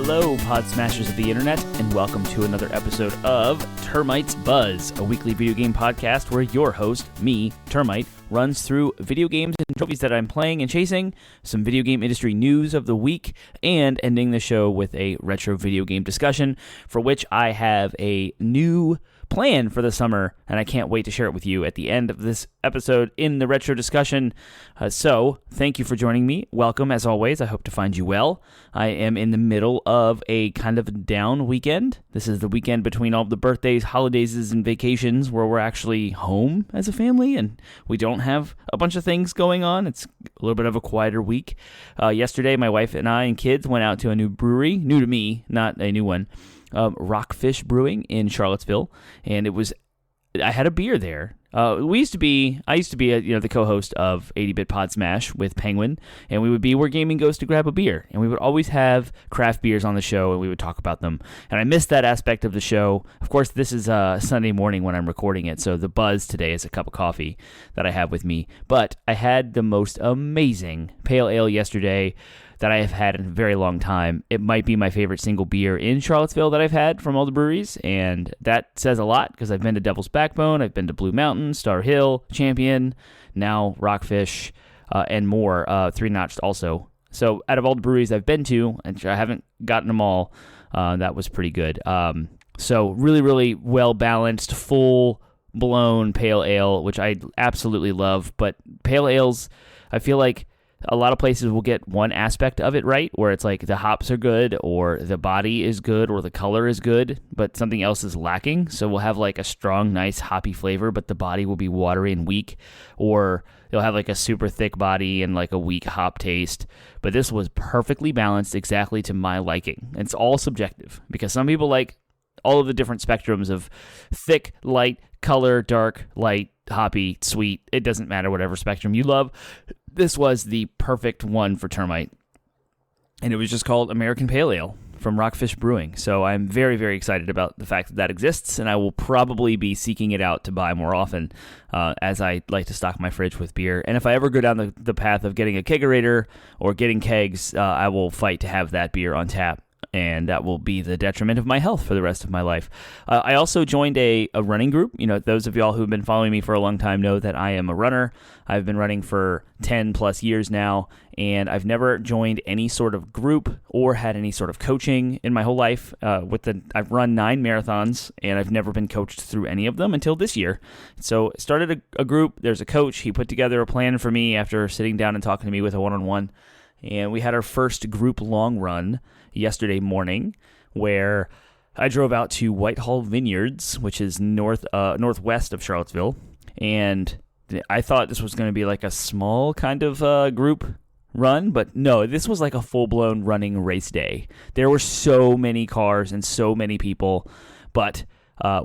Hello, Pod Smashers of the Internet, and welcome to another episode of Termite's Buzz, a weekly video game podcast where your host, me, Termite, runs through video games and trophies that I'm playing and chasing, some video game industry news of the week, and ending the show with a retro video game discussion, for which I have a new plan for the summer, and I can't wait to share it with you at the end of this episode in the retro discussion. So, thank you for joining me. Welcome, as always. I hope to find you well. I am in the middle of a kind of down weekend. This is the weekend between all the birthdays, holidays, and vacations where we're actually home as a family, and we don't have a bunch of things going on. It's a little bit of a quieter week. Yesterday, my wife and I and kids went out to a new brewery, new to me, not a new one, Rockfish Brewing in Charlottesville, and I had a beer there. I used to be the co-host of 80-Bit Pod Smash with Penguin, and we would be where gaming goes to grab a beer, and we would always have craft beers on the show, and we would talk about them, and I missed that aspect of the show. Of course, this is Sunday morning when I'm recording it, so the buzz today is a cup of coffee that I have with me, but I had the most amazing pale ale yesterday that I have had in a very long time. It might be my favorite single beer in Charlottesville that I've had from all the breweries, and that says a lot because I've been to Devil's Backbone, I've been to Blue Mountain, Star Hill, Champion, now Rockfish, and more, Three Notched also. So out of all the breweries I've been to, and I haven't gotten them all, that was pretty good. So really, really well-balanced, full-blown pale ale, which I absolutely love, but pale ales, I feel like a lot of places will get one aspect of it right, where it's like the hops are good, or the body is good, or the color is good, but something else is lacking. So we'll have like a strong, nice hoppy flavor, but the body will be watery and weak, or they'll have like a super thick body and like a weak hop taste. But this was perfectly balanced exactly to my liking. And it's all subjective, because some people like all of the different spectrums of thick, light, color, dark, light, hoppy, sweet. It doesn't matter whatever spectrum you love. This was the perfect one for Termite, and it was just called American Pale Ale from Rockfish Brewing. So I'm very, very excited about the fact that that exists, and I will probably be seeking it out to buy more often, as I like to stock my fridge with beer. And if I ever go down the path of getting a kegerator or getting kegs, I will fight to have that beer on tap, and that will be the detriment of my health for the rest of my life. I also joined a running group. You know, those of y'all who've been following me for a long time know that I am a runner. I've been running for 10 plus years now, and I've never joined any sort of group or had any sort of coaching in my whole life. I've run 9 marathons, and I've never been coached through any of them until this year. So started a group. There's a coach. He put together a plan for me after sitting down and talking to me with a one-on-one. And we had our first group long run yesterday morning, where I drove out to Whitehall Vineyards, which is northwest of Charlottesville, and I thought this was going to be like a small kind of group run, but no, this was like a full-blown running race day. There were so many cars and so many people, but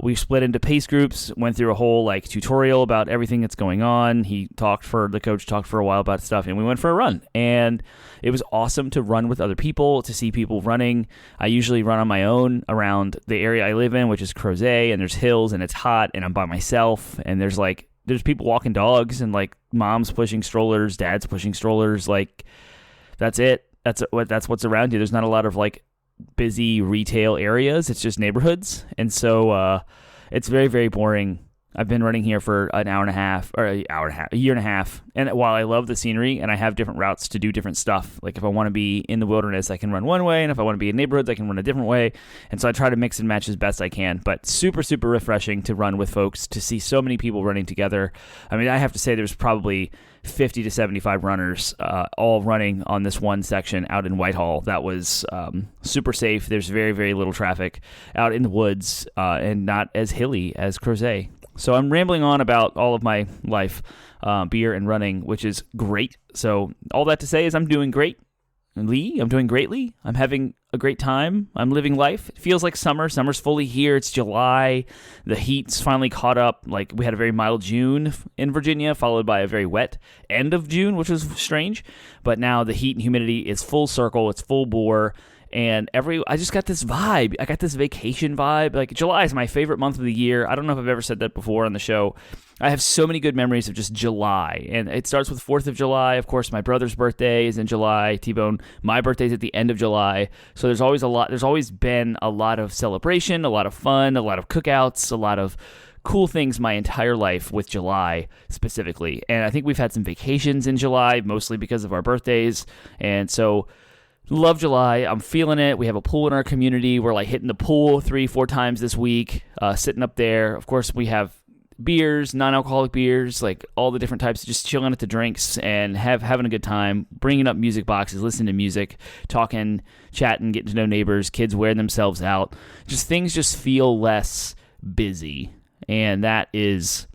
we split into pace groups, went through a whole like tutorial about everything that's going on. The coach talked for a while about stuff, and we went for a run. And it was awesome to run with other people, to see people running. I usually run on my own around the area I live in, which is Crozet, and there's hills, and it's hot, and I'm by myself, and there's people walking dogs, and like moms pushing strollers, dads pushing strollers. Like, that's it. That's what's around you. There's not a lot of like busy retail areas. It's just neighborhoods, and so it's very, very boring. I've been running here for a year and a half, and while I love the scenery and I have different routes to do different stuff, like if I want to be in the wilderness, I can run one way, and if I want to be in neighborhoods, I can run a different way, and so I try to mix and match as best I can. But super, super refreshing to run with folks, to see so many people running together. I mean, I have to say there's probably 50 to 75 runners all running on this one section out in Whitehall. That was super safe. There's very, very little traffic out in the woods, and not as hilly as Crozet. So I'm rambling on about all of my life, beer and running, which is great. So all that to say is I'm doing great. I'm doing greatly. I'm having a great time. I'm living life. It feels like summer. Summer's fully here. It's July. The heat's finally caught up. Like, we had a very mild June in Virginia, followed by a very wet end of June, which was strange. But now the heat and humidity is full circle. It's full bore. And I just got this vibe. I got this vacation vibe. Like, July is my favorite month of the year. I don't know if I've ever said that before on the show. I have so many good memories of just July. And it starts with 4th of July. Of course, my brother's birthday is in July. T-Bone, my birthday's at the end of July. So there's always been a lot of celebration, a lot of fun, a lot of cookouts, a lot of cool things my entire life with July specifically. And I think we've had some vacations in July, mostly because of our birthdays. And so love July. I'm feeling it. We have a pool in our community. We're like hitting the pool 3-4 times this week, sitting up there. Of course, we have beers, non-alcoholic beers, like all the different types, just chilling at the drinks and having a good time, bringing up music boxes, listening to music, talking, chatting, getting to know neighbors, kids wearing themselves out. Things just feel less busy. And that is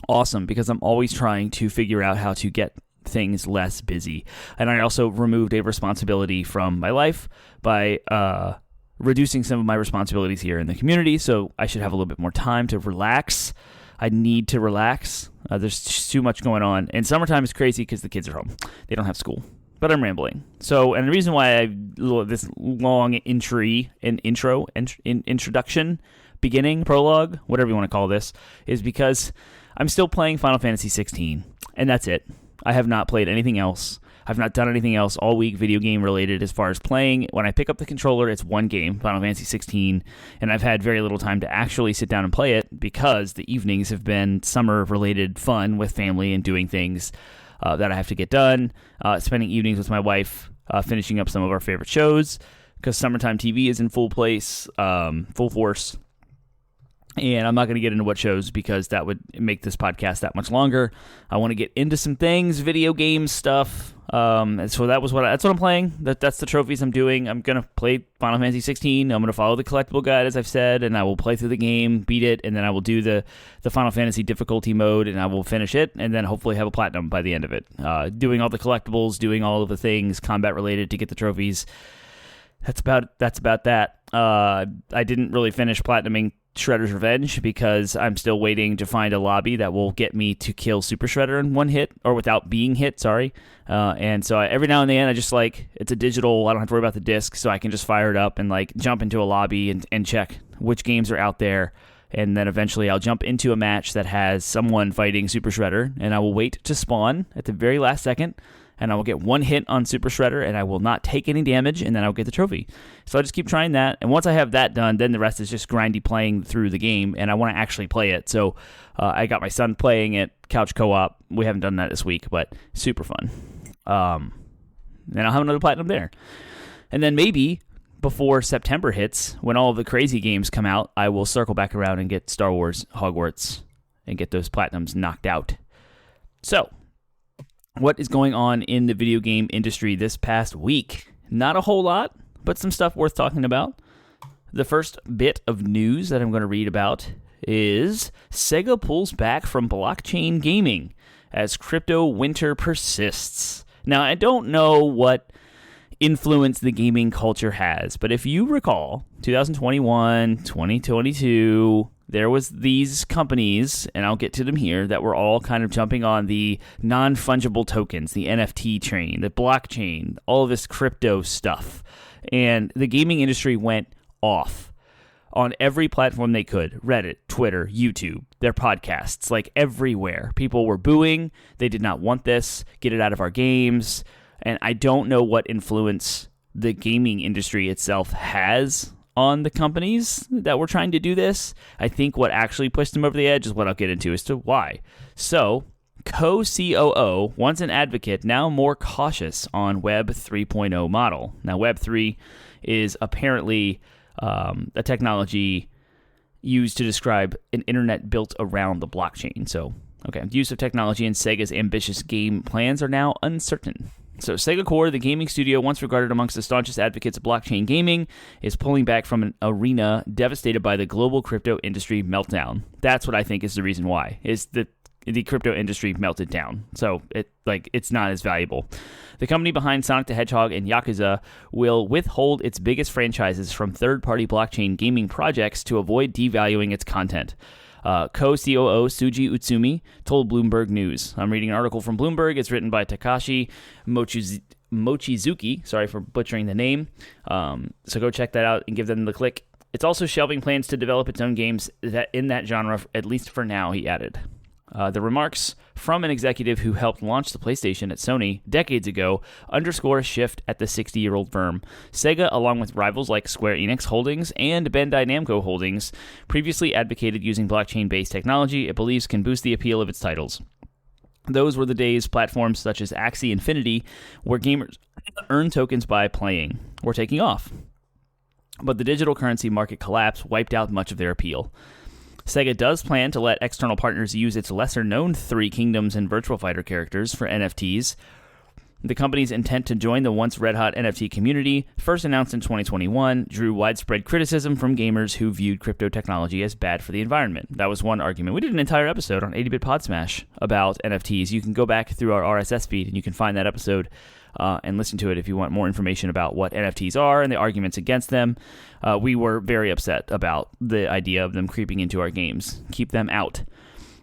awesome because I'm always trying to figure out how to get things less busy. And I also removed a responsibility from my life by reducing some of my responsibilities here in the community, so I should have a little bit more time to relax. I need to relax. There's just too much going on. And summertime is crazy because the kids are home. They don't have school. But I'm rambling. So, and the reason why this long introduction, beginning, prologue, whatever you want to call this, is because I'm still playing Final Fantasy 16, and that's it. I have not played anything else. I've not done anything else all week video game related as far as playing. When I pick up the controller, it's one game, Final Fantasy 16, and I've had very little time to actually sit down and play it because the evenings have been summer-related fun with family and doing things that I have to get done, spending evenings with my wife, finishing up some of our favorite shows because summertime TV is in full force. And I'm not going to get into what shows because that would make this podcast that much longer. I want to get into some things, video game stuff. And so that's what I'm playing. That's the trophies I'm doing. I'm going to play Final Fantasy 16. I'm going to follow the collectible guide, as I've said, and I will play through the game, beat it, and then I will do the Final Fantasy difficulty mode, and I will finish it, and then hopefully have a platinum by the end of it. Doing all the collectibles, doing all of the things combat-related to get the trophies. That's about that. I didn't really finish platinuming Shredder's Revenge because I'm still waiting to find a lobby that will get me to kill Super Shredder in one hit, or without being hit, sorry. And so every now and then I just it's a digital, I don't have to worry about the disc, so I can just fire it up and jump into a lobby and check which games are out there. And then eventually I'll jump into a match that has someone fighting Super Shredder, and I will wait to spawn at the very last second, and I will get one hit on Super Shredder, and I will not take any damage, and then I'll get the trophy. So I just keep trying that, and once I have that done, then the rest is just grindy playing through the game, and I want to actually play it. So I got my son playing it, couch co-op. We haven't done that this week, but super fun. And I'll have another platinum there. And then maybe before September hits, when all of the crazy games come out, I will circle back around and get Star Wars Hogwarts and get those platinums knocked out. So, what is going on in the video game industry this past week? Not a whole lot, but some stuff worth talking about. The first bit of news that I'm going to read about is Sega pulls back from blockchain gaming as crypto winter persists. Now, I don't know what influence the gaming culture has, but if you recall, 2021, 2022, there was these companies, and I'll get to them here, that were all kind of jumping on the non-fungible tokens, the NFT train, the blockchain, all of this crypto stuff. And the gaming industry went off on every platform they could. Reddit, Twitter, YouTube, their podcasts, everywhere. People were booing. They did not want this. Get it out of our games. And I don't know what influence the gaming industry itself has on the companies that were trying to do this. I think what actually pushed them over the edge is what I'll get into as to why. So, co-COO, once an advocate, now more cautious on Web 3.0 model. Now, Web 3 is apparently a technology used to describe an internet built around the blockchain. So, okay, the use of technology in Sega's ambitious game plans are now uncertain. So Sega Core, the gaming studio once regarded amongst the staunchest advocates of blockchain gaming, is pulling back from an arena devastated by the global crypto industry meltdown. That's what I think is the reason why, is the crypto industry melted down. So it's not as valuable. The company behind Sonic the Hedgehog and Yakuza will withhold its biggest franchises from third-party blockchain gaming projects to avoid devaluing its content. Co-COO Suji Utsumi told Bloomberg News. I'm reading an article from Bloomberg. It's written by Takashi Mochizuki. Sorry for butchering the name. So go check that out and give them the click. It's also shelving plans to develop its own games in that genre, at least for now, he added. The remarks from an executive who helped launch the PlayStation at Sony decades ago underscore a shift at the 60-year-old firm. Sega, along with rivals like Square Enix Holdings and Bandai Namco Holdings, previously advocated using blockchain-based technology it believes can boost the appeal of its titles. Those were the days platforms such as Axie Infinity, where gamers earn tokens by playing, were taking off. But the digital currency market collapse wiped out much of their appeal. Sega does plan to let external partners use its lesser-known Three Kingdoms and Virtual Fighter characters for NFTs. The company's intent to join the once red-hot NFT community, first announced in 2021, drew widespread criticism from gamers who viewed crypto technology as bad for the environment. That was one argument. We did an entire episode on 80-Bit Pod Smash about NFTs. You can go back through our RSS feed and you can find that episode and listen to it if you want more information about what NFTs are and the arguments against them. We were very upset about the idea of them creeping into our games. Keep them out.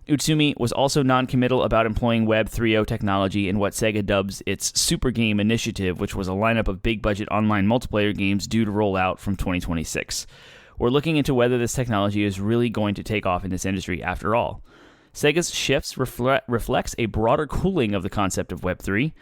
Utsumi was also non-committal about employing Web 3.0 technology in what Sega dubs its Super Game Initiative, which was a lineup of big-budget online multiplayer games due to roll out from 2026. We're looking into whether this technology is really going to take off in this industry after all. Sega's shifts reflects a broader cooling of the concept of Web 3.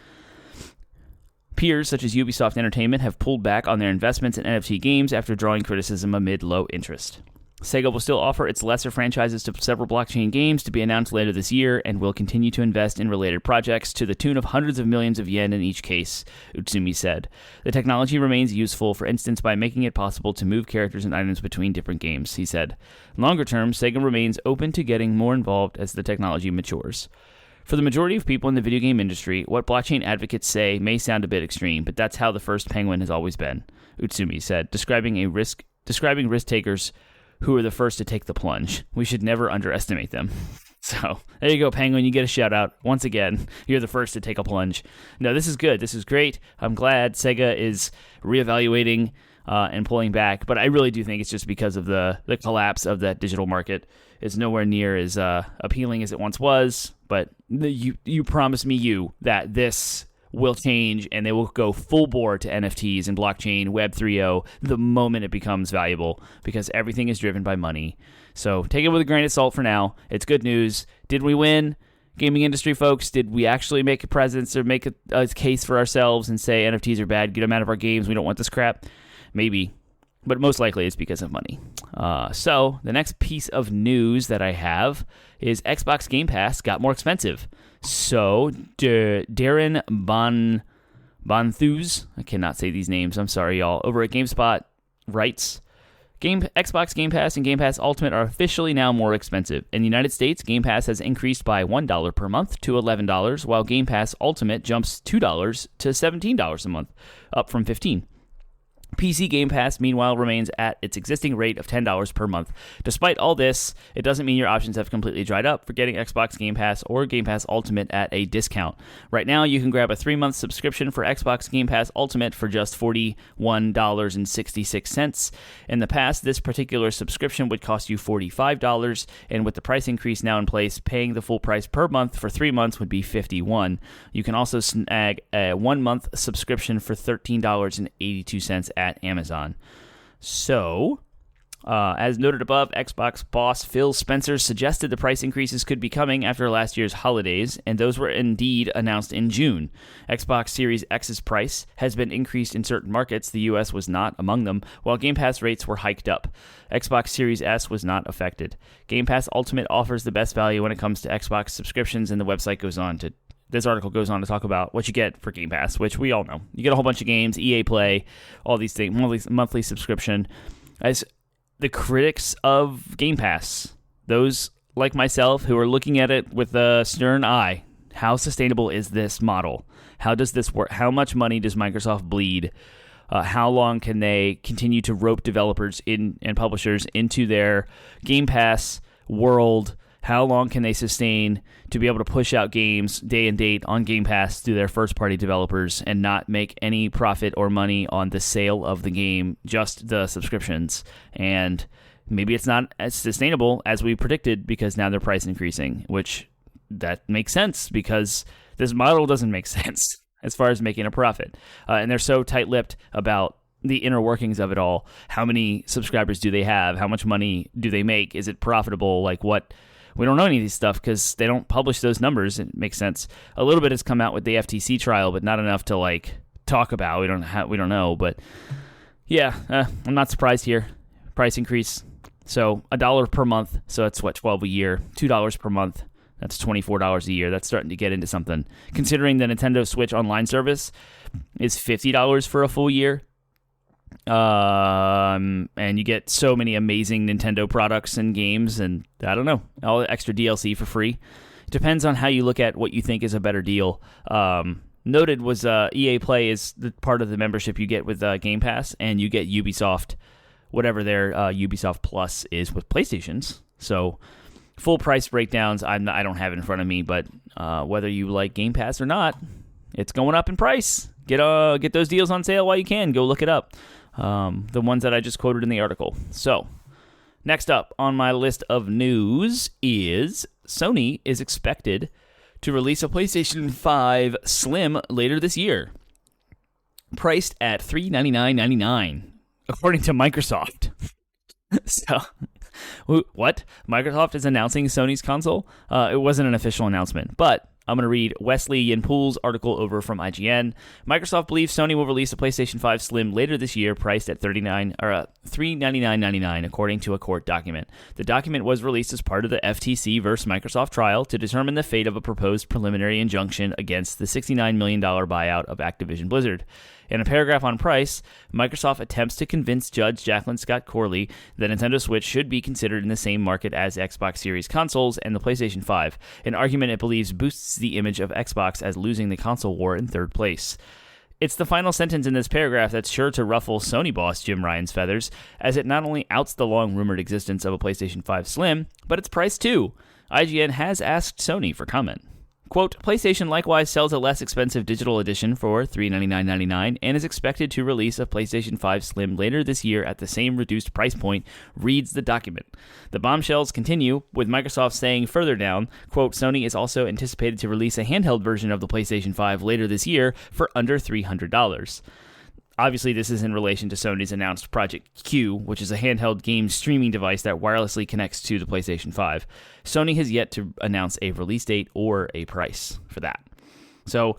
Peers such as Ubisoft Entertainment have pulled back on their investments in NFT games after drawing criticism amid low interest. Sega will still offer its lesser franchises to several blockchain games to be announced later this year and will continue to invest in related projects to the tune of hundreds of millions of yen in each case, Utsumi said. The technology remains useful, for instance, by making it possible to move characters and items between different games, he said. Longer term, Sega remains open to getting more involved as the technology matures. For the majority of people in the video game industry, what blockchain advocates say may sound a bit extreme, but that's how the first penguin has always been, Utsumi said, describing risk takers who are the first to take the plunge. We should never underestimate them. So, there you go, Penguin. You get a shout-out. Once again, you're the first to take a plunge. No, this is good. This is great. I'm glad Sega is reevaluating and pulling back, but I really do think it's just because of the collapse of that digital market. It's nowhere near as appealing as it once was, but you promised me that this will change and they will go full bore to NFTs and blockchain, Web 3.0, the moment it becomes valuable, because everything is driven by money. So take it with a grain of salt for now. It's good news. Did we win? Gaming industry folks, did we actually make a presence or make a case for ourselves and say NFTs are bad, get them out of our games, we don't want this crap? Maybe. But most likely it's because of money. So the next piece of news that I have is Xbox Game Pass got more expensive. So Darren Bonthus, I cannot say these names, I'm sorry y'all, over at GameSpot writes, Xbox Game Pass and Game Pass Ultimate are officially now more expensive. In the United States, Game Pass has increased by $1 per month to $11, while Game Pass Ultimate jumps $2 to $17 a month, up from $15. PC Game Pass, meanwhile, remains at its existing rate of $10 per month. Despite all this, it doesn't mean your options have completely dried up for getting Xbox Game Pass or Game Pass Ultimate at a discount. Right now, you can grab a 3-month subscription for Xbox Game Pass Ultimate for just $41.66. In the past, this particular subscription would cost you $45, and with the price increase now in place, paying the full price per month for 3 months would be $51. You can also snag a 1-month subscription for $13.82 at Amazon. So, as noted above, Xbox boss Phil Spencer suggested the price increases could be coming after last year's holidays, and those were indeed announced in June. Xbox Series X's price has been increased in certain markets. The US was not among them, while Game Pass rates were hiked up. Xbox Series S was not affected. Game Pass Ultimate offers the best value when it comes to Xbox subscriptions, and the website goes on to this article goes on to talk about what you get for Game Pass, which we all know. You get a whole bunch of games, EA Play, all these things, monthly subscription. As the critics of Game Pass, those like myself who are looking at it with a stern eye, how sustainable is this model? How does this work? How much money does Microsoft bleed? How long can they continue to rope developers and publishers into their Game Pass world? How long can they sustain to be able to push out games day and date on Game Pass through their first-party developers and not make any profit or money on the sale of the game, just the subscriptions? And maybe it's not as sustainable as we predicted because now their price increasing, which that makes sense because this model doesn't make sense. as far as making a profit. And they're so tight-lipped about the inner workings of it all. How many subscribers do they have? How much money do they make? Is it profitable? Like what? We don't know any of these stuff because they don't publish those numbers. It makes sense. A little bit has come out with the FTC trial, but not enough to like talk about. We don't know. But yeah, I'm not surprised here. Price increase. So $1 per month. So that's what, $12 a year. $2 per month. That's $24 a year. That's starting to get into something. Considering the Nintendo Switch online service is $50 for a full year. And you get so many amazing Nintendo products and games, and I don't know, all the extra DLC for free. It depends on how you look at what you think is a better deal. Noted was EA Play is the part of the membership you get with Game Pass, and you get Ubisoft, whatever their Ubisoft Plus is with PlayStations. So full price breakdowns, I don't have it in front of me, but whether you like Game Pass or not, it's going up in price. Get those deals on sale while you can. Go look it up. The ones that I just quoted in the article. So, next up on my list of news is Sony is expected to release a PlayStation 5 Slim later this year, priced at $399.99, according to Microsoft. So, what? Microsoft is announcing Sony's console? It wasn't an official announcement, but I'm going to read Wesley Yin-Pool's article over from IGN. Microsoft believes Sony will release a PlayStation 5 Slim later this year, priced at $399.99, according to a court document. The document was released as part of the FTC versus Microsoft trial to determine the fate of a proposed preliminary injunction against the $69 million buyout of Activision Blizzard. In a paragraph on price, Microsoft attempts to convince Judge Jacqueline Scott Corley that Nintendo Switch should be considered in the same market as Xbox Series consoles and the PlayStation 5, an argument it believes boosts the image of Xbox as losing the console war in third place. It's the final sentence in this paragraph that's sure to ruffle Sony boss Jim Ryan's feathers, as it not only outs the long-rumored existence of a PlayStation 5 Slim, but its price too. IGN has asked Sony for comment. Quote, PlayStation likewise sells a less expensive digital edition for $399.99 and is expected to release a PlayStation 5 Slim later this year at the same reduced price point, reads the document. The bombshells continue, with Microsoft saying further down, quote, Sony is also anticipated to release a handheld version of the PlayStation 5 later this year for under $300. Obviously, this is in relation to Sony's announced Project Q, which is a handheld game streaming device that wirelessly connects to the PlayStation 5. Sony has yet to announce a release date or a price for that. So,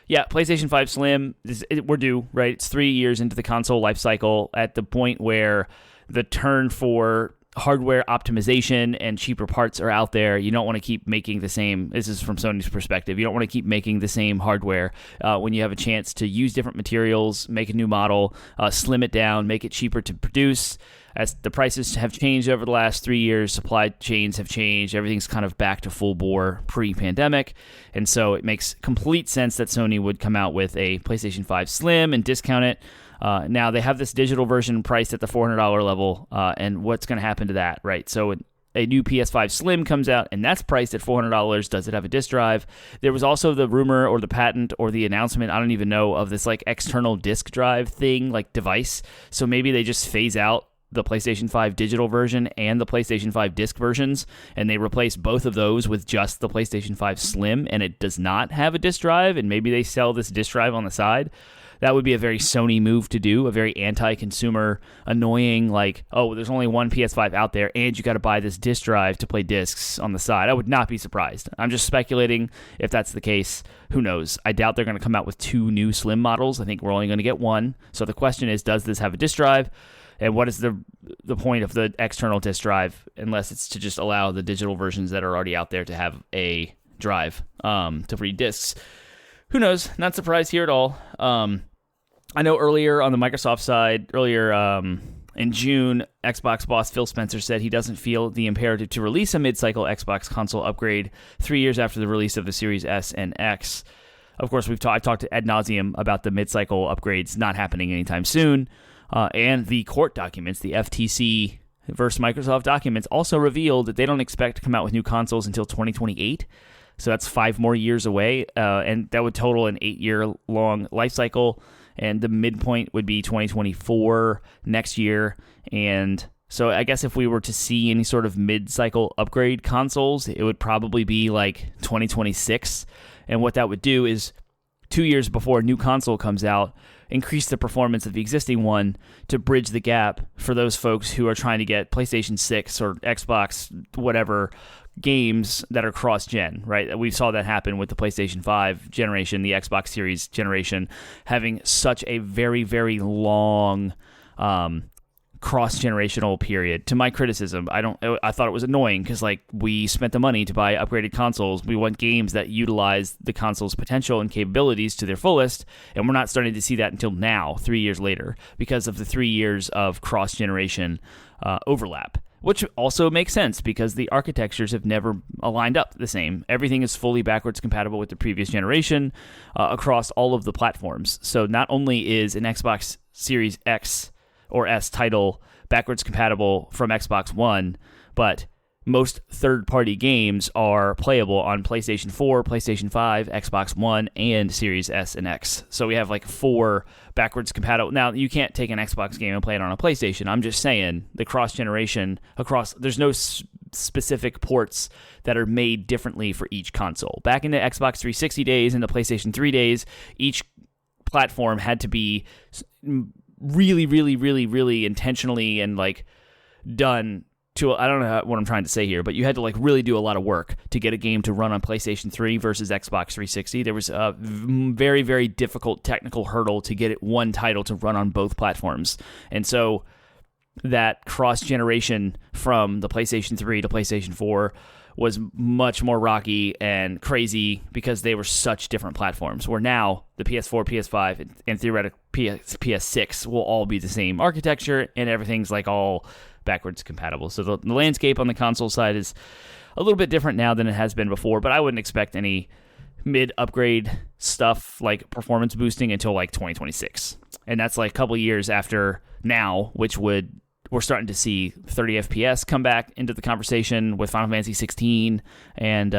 yeah, PlayStation 5 Slim, we're due, right? It's 3 years into the console life cycle at the point where the turn for hardware optimization and cheaper parts are out there. You don't want to keep making the same, this is from Sony's perspective, you don't want to keep making the same hardware when you have a chance to use different materials, make a new model, slim it down, make it cheaper to produce. As the prices have changed over the last 3 years, supply chains have changed, everything's kind of back to full bore pre-pandemic, and so it makes complete sense that Sony would come out with a PlayStation 5 Slim and discount it. Now, they have this digital version priced at the $400 level, and what's going to happen to that, right? So a new PS5 Slim comes out, and that's priced at $400. Does it have a disk drive? There was also the rumor or the patent or the announcement, I don't even know, of this like external disk drive thing, like device. So maybe they just phase out the PlayStation 5 digital version and the PlayStation 5 disc versions, and they replace both of those with just the PlayStation 5 Slim, and it does not have a disk drive, and maybe they sell this disk drive on the side. That would be a very Sony move to do, a very anti-consumer, annoying, like, oh, there's only one PS5 out there, and you got to buy this disc drive to play discs on the side. I would not be surprised. I'm just speculating if that's the case. Who knows? I doubt they're going to come out with 2 new Slim models. I think we're only going to get one. So the question is, does this have a disc drive? And what is the point of the external disc drive, unless it's to just allow the digital versions that are already out there to have a drive to read discs? Who knows? Not surprised here at all. I know earlier on the Microsoft side, in June, Xbox boss Phil Spencer said he doesn't feel the imperative to release a mid-cycle Xbox console upgrade 3 years after the release of the Series S and X. Of course, I've talked ad nauseum about the mid-cycle upgrades not happening anytime soon, and the court documents, the FTC versus Microsoft documents, also revealed that they don't expect to come out with new consoles until 2028. So that's 5 more years away, and that would total an 8-year-long life cycle, and the midpoint would be 2024 next year. And so I guess if we were to see any sort of mid-cycle upgrade consoles, it would probably be like 2026. And what that would do is 2 years before a new console comes out, increase the performance of the existing one to bridge the gap for those folks who are trying to get PlayStation 6 or Xbox, whatever, games that are cross-gen, right? We saw that happen with the PlayStation 5 generation, the Xbox Series generation, having such a very, very long cross-generational period. To my criticism, I thought it was annoying because like we spent the money to buy upgraded consoles. We want games that utilize the console's potential and capabilities to their fullest, and we're not starting to see that until now, 3 years later, because of the 3 years of cross-generation overlap. Which also makes sense because the architectures have never aligned up the same. Everything is fully backwards compatible with the previous generation across all of the platforms. So not only is an Xbox Series X or S title backwards compatible from Xbox One, but most third-party games are playable on PlayStation 4, PlayStation 5, Xbox One, and Series S and X. So we have like 4 backwards compatible. Now, you can't take an Xbox game and play it on a PlayStation. I'm just saying the cross-generation there's no specific ports that are made differently for each console. Back in the Xbox 360 days and the PlayStation 3 days, each platform had to be really, really, really, really intentionally and like done to, I don't know what I'm trying to say here, but you had to like really do a lot of work to get a game to run on PlayStation 3 versus Xbox 360. There was a very, very difficult technical hurdle to get one title to run on both platforms. And so that cross-generation from the PlayStation 3 to PlayStation 4 was much more rocky and crazy because they were such different platforms, where now the PS4, PS5, and theoretically PS6 will all be the same architecture, and everything's like all backwards compatible. So the landscape on the console side is a little bit different now than it has been before, but I wouldn't expect any mid-upgrade stuff like performance boosting until like 2026. And that's like a couple years after now, which we're starting to see 30 FPS come back into the conversation with Final Fantasy 16, and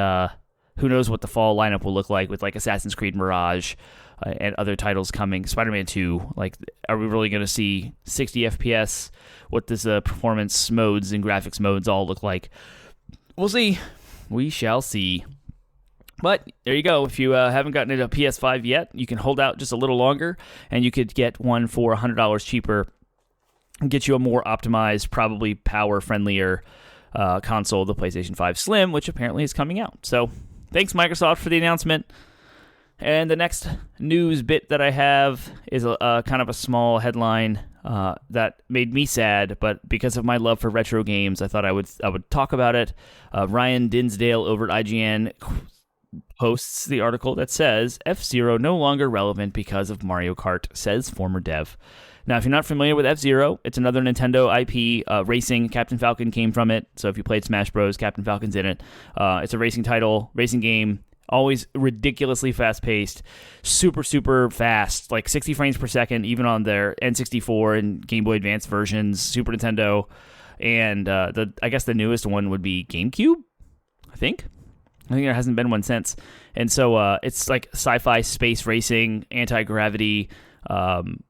who knows what the fall lineup will look like with like Assassin's Creed Mirage and other titles coming. Spider-Man 2, like, are we really going to see 60 FPS? What does the performance modes and graphics modes all look like? We'll see. We shall see. But there you go. If you haven't gotten it a PS5 yet, you can hold out just a little longer, and you could get one for $100 cheaper and get you a more optimized, probably power-friendlier console, the PlayStation 5 Slim, which apparently is coming out. So thanks, Microsoft, for the announcement. And the next news bit that I have is a kind of a small headline that made me sad, but because of my love for retro games, I thought I would talk about it. Ryan Dinsdale over at IGN posts the article that says, F-Zero no longer relevant because of Mario Kart, says former dev. Now, if you're not familiar with F-Zero, it's another Nintendo IP, racing. Captain Falcon came from it, so if you played Smash Bros., Captain Falcon's in it. It's a racing title, racing game, always ridiculously fast-paced, super, super fast, like 60 frames per second, even on their N64 and Game Boy Advance versions, Super Nintendo, and I guess the newest one would be GameCube, I think there hasn't been one since. And so it's like sci-fi space racing, anti-gravity,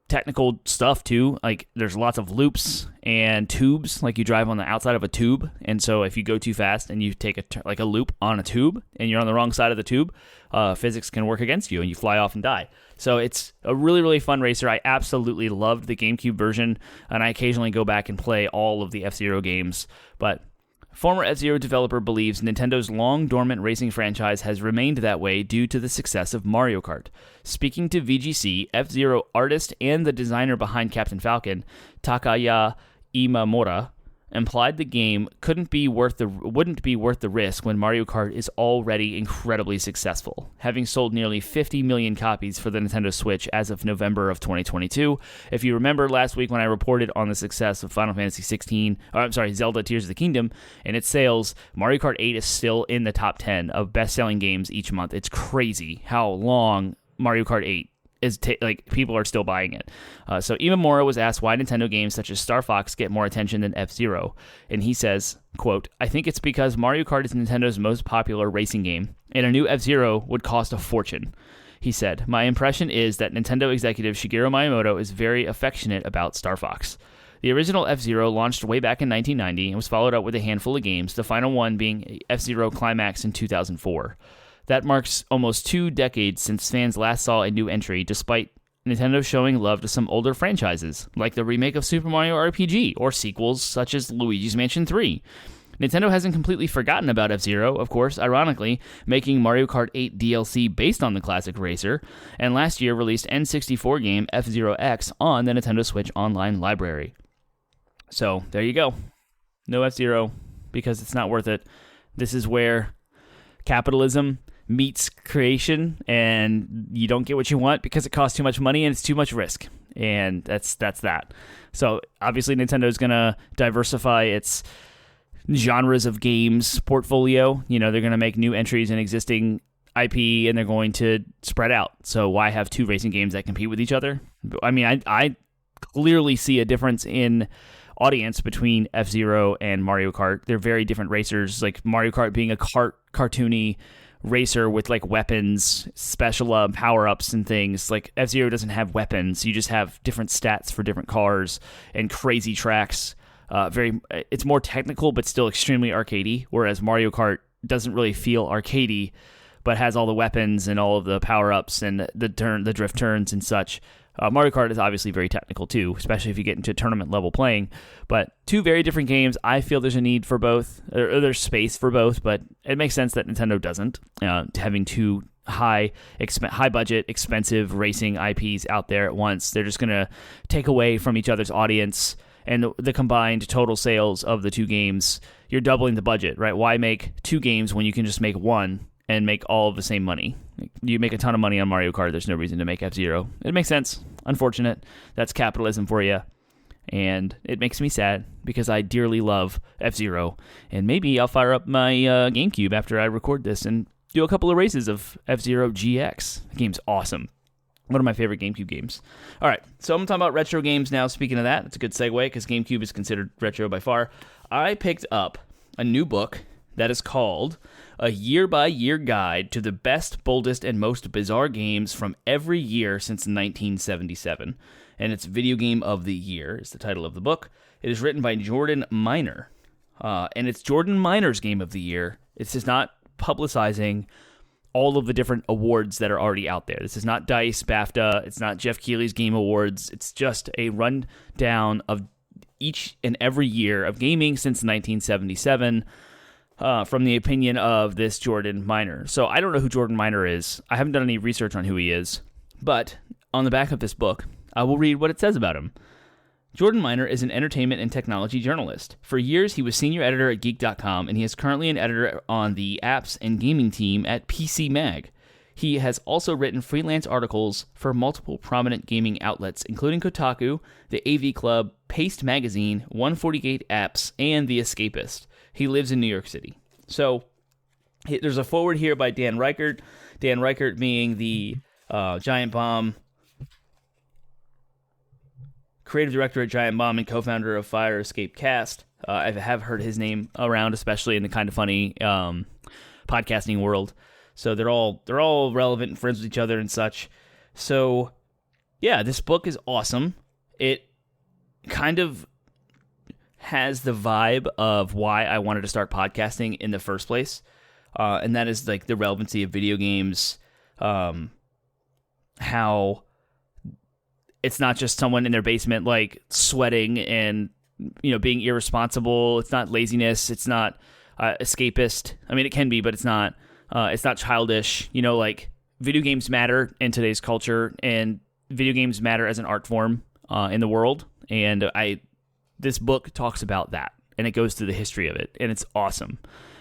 technical stuff too. Like there's lots of loops and tubes, like you drive on the outside of a tube, and so if you go too fast and you take a loop on a tube and you're on the wrong side of the tube, physics can work against you and you fly off and die. So it's a really, really fun racer. I absolutely loved the GameCube version, and I occasionally go back and play all of the F-Zero games. But former F-Zero developer believes Nintendo's long-dormant racing franchise has remained that way due to the success of Mario Kart. Speaking to VGC, F-Zero artist and the designer behind Captain Falcon, Takaya Imamura, implied the game wouldn't be worth the risk when Mario Kart is already incredibly successful, having sold nearly 50 million copies for the Nintendo Switch as of November of 2022. If you remember last week when I reported on the success of Final Fantasy 16, Zelda Tears of the Kingdom, and its sales, Mario Kart 8 is still in the top 10 of best-selling games each month. It's crazy how long Mario Kart 8 is people are still buying it. So Imamura was asked why Nintendo games such as Star Fox get more attention than F-Zero, and he says, quote, "I think it's because Mario Kart is Nintendo's most popular racing game, and a new F-Zero would cost a fortune." He said, "My impression is that Nintendo executive Shigeru Miyamoto is very affectionate about Star Fox." The original F-Zero launched way back in 1990 and was followed up with a handful of games, the final one being F-Zero Climax in 2004. That marks almost 2 decades since fans last saw a new entry, despite Nintendo showing love to some older franchises, like the remake of Super Mario RPG, or sequels such as Luigi's Mansion 3. Nintendo hasn't completely forgotten about F-Zero, of course, ironically, making Mario Kart 8 DLC based on the classic racer, and last year released N64 game F-Zero X on the Nintendo Switch Online library. So, there you go. No F-Zero, because it's not worth it. This is where capitalism meets creation, and you don't get what you want because it costs too much money and it's too much risk. And that's that. So, obviously, Nintendo is going to diversify its genres of games portfolio. You know, they're going to make new entries in existing IP, and they're going to spread out. So why have 2 racing games that compete with each other? I mean, I clearly see a difference in audience between F-Zero and Mario Kart. They're very different racers, like Mario Kart being a cartoony racer with like weapons, special power-ups and things. Like F-Zero doesn't have weapons. You just have different stats for different cars and crazy tracks. It's more technical, but still extremely arcadey, whereas Mario Kart doesn't really feel arcadey, but has all the weapons and all of the power-ups and the drift turns and such. Mario Kart is obviously very technical too, especially if you get into tournament-level playing, but 2 very different games. I feel there's a need for both, or there's space for both, but it makes sense that Nintendo doesn't, having 2 high-budget, expensive racing IPs out there at once. They're just going to take away from each other's audience, and the combined total sales of the 2 games, you're doubling the budget, right? Why make 2 games when you can just make 1 and make all of the same money? You make a ton of money on Mario Kart, there's no reason to make F-Zero. It makes sense. Unfortunate. That's capitalism for you. And it makes me sad because I dearly love F-Zero. And maybe I'll fire up my GameCube after I record this and do a couple of races of F-Zero GX. The game's awesome. One of my favorite GameCube games. All right, so I'm going to talk about retro games now. Speaking of that, it's a good segue because GameCube is considered retro by far. I picked up a new book that is called A Year-by-Year Guide to the Best, Boldest, and Most Bizarre Games from Every Year Since 1977. And it's Video Game of the Year is the title of the book. It is written by Jordan Miner. And it's Jordan Miner's Game of the Year. It's just not publicizing all of the different awards that are already out there. This is not DICE, BAFTA, it's not Jeff Keighley's Game Awards. It's just a rundown of each and every year of gaming since 1977 from the opinion of this Jordan Miner. So I don't know who Jordan Miner is. I haven't done any research on who he is. But on the back of this book, I will read what it says about him. Jordan Miner is an entertainment and technology journalist. For years, he was senior editor at Geek.com, and he is currently an editor on the apps and gaming team at PC Mag. He has also written freelance articles for multiple prominent gaming outlets, including Kotaku, the AV Club, Paste Magazine, 148 Apps, and The Escapist. He lives in New York City. So there's a forward here by Dan Reichert. Dan Reichert being the Giant Bomb creative director at Giant Bomb and co-founder of Fire Escape Cast. I have heard his name around, especially in the kind of funny podcasting world. So they're all relevant and friends with each other and such. So yeah, this book is awesome. It kind of has the vibe of why I wanted to start podcasting in the first place, and that is like the relevancy of video games, how it's not just someone in their basement like sweating and being irresponsible. It's not laziness. It's not escapist. I mean, it can be, but it's not. It's not childish. Like video games matter in today's culture, and video games matter as an art form in the world. And this book talks about that, and it goes through the history of it, and it's awesome.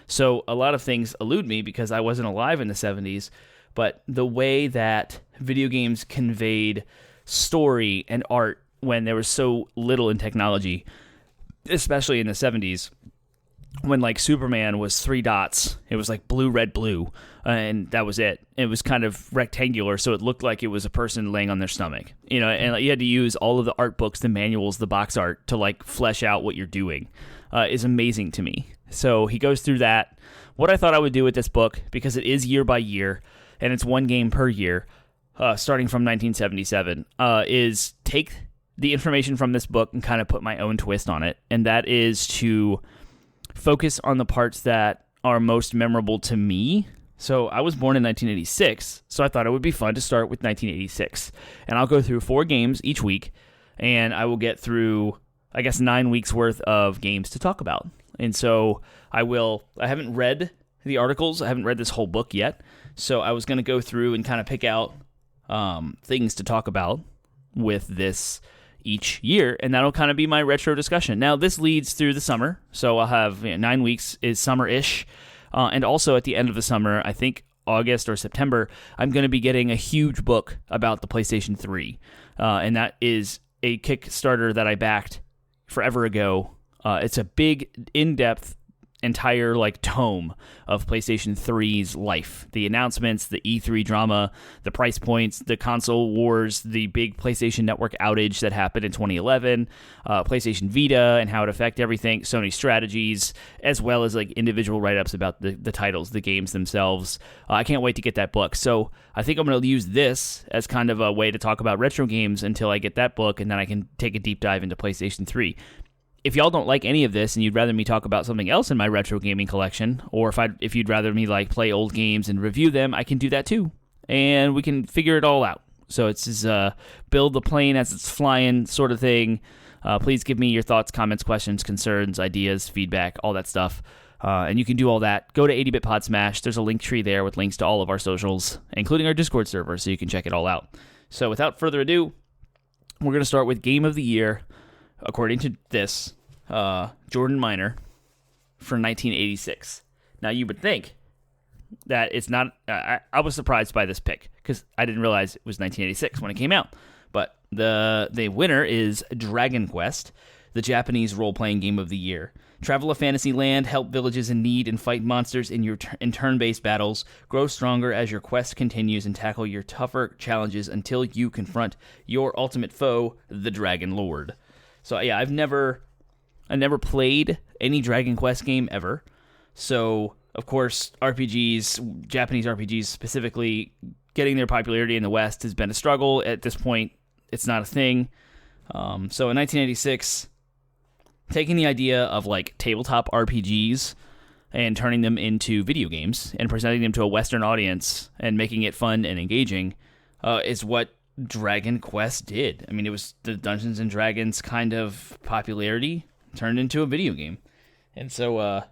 So a lot of things elude me because I wasn't alive in the 70s, but the way that video games conveyed story and art when there was so little in technology, especially in the 70s, when like Superman was 3 dots, it was like blue, red, blue, and that was it. It was kind of rectangular, so it looked like it was a person laying on their stomach, and like, you had to use all of the art books, the manuals, the box art to like flesh out what you're doing. Is amazing to me. So he goes through that. What I thought I would do with this book, because it is year by year, and it's 1 game per year, starting from 1977, is take the information from this book and kind of put my own twist on it, and that is to focus on the parts that are most memorable to me. So I was born in 1986, so I thought it would be fun to start with 1986. And I'll go through 4 games each week, and I will get through, I guess, 9 weeks worth of games to talk about. And so I haven't read the articles, I haven't read this whole book yet, so I was going to go through and kind of pick out things to talk about with this each year, and that'll kind of be my retro discussion. Now, this leads through the summer, so I'll have 9 weeks is summer-ish, and also at the end of the summer, I think August or September, I'm going to be getting a huge book about the PlayStation 3, and that is a Kickstarter that I backed forever ago. It's a big, in-depth, entire tome of PlayStation 3's life. The announcements, the E3 drama, the price points, the console wars, the big PlayStation Network outage that happened in 2011, PlayStation Vita and how it affected everything, Sony strategies, as well as individual write-ups about the titles, the games themselves. I can't wait to get that book. So I think I'm going to use this as kind of a way to talk about retro games until I get that book, and then I can take a deep dive into PlayStation 3. If y'all don't like any of this and you'd rather me talk about something else in my retro gaming collection, or if you'd rather me play old games and review them, I can do that too. And we can figure it all out. So it's just build the plane as it's flying sort of thing. Please give me your thoughts, comments, questions, concerns, ideas, feedback, all that stuff. And you can do all that. Go to 80-Bit Pod Smash. There's a link tree there with links to all of our socials, including our Discord server, so you can check it all out. So without further ado, we're going to start with Game of the Year. According to this, Jordan Miner for 1986. Now, you would think that it's not... I was surprised by this pick, because I didn't realize it was 1986 when it came out. But the winner is Dragon Quest, the Japanese role-playing game of the year. Travel a fantasy land, help villages in need, and fight monsters in turn-based battles. Grow stronger as your quest continues and tackle your tougher challenges until you confront your ultimate foe, the Dragon Lord. So yeah, I never played any Dragon Quest game ever. So of course, RPGs, Japanese RPGs specifically, getting their popularity in the West has been a struggle. At this point, it's not a thing. So in 1986, taking the idea of tabletop RPGs and turning them into video games and presenting them to a Western audience and making it fun and engaging is what Dragon Quest did. I mean, it was the Dungeons and Dragons kind of popularity turned into a video game. And so, I'm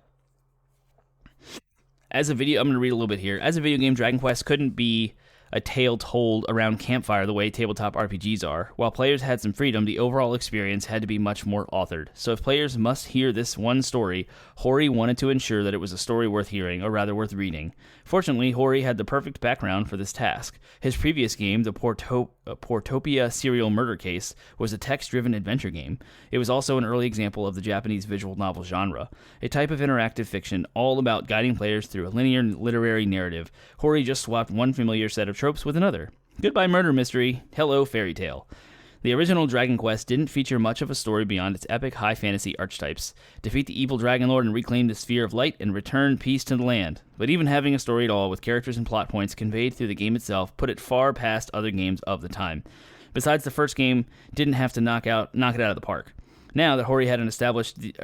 going to read a little bit here. As a video game, Dragon Quest couldn't be a tale told around campfire the way tabletop RPGs are. While players had some freedom, the overall experience had to be much more authored. So if players must hear this one story, Hori wanted to ensure that it was a story worth hearing, or rather worth reading. Fortunately, Hori had the perfect background for this task. His previous game, the Portopia Serial Murder Case, was a text-driven adventure game. It was also an early example of the Japanese visual novel genre, a type of interactive fiction all about guiding players through a linear literary narrative. Hori just swapped one familiar set of tropes with another. Goodbye murder mystery, hello fairy tale. The original Dragon Quest didn't feature much of a story beyond its epic high fantasy archetypes. Defeat the evil Dragon Lord and reclaim the Sphere of Light and return peace to the land. But even having a story at all with characters and plot points conveyed through the game itself put it far past other games of the time. Besides, the first game didn't have to knock it out of the park. Now that Hori had established these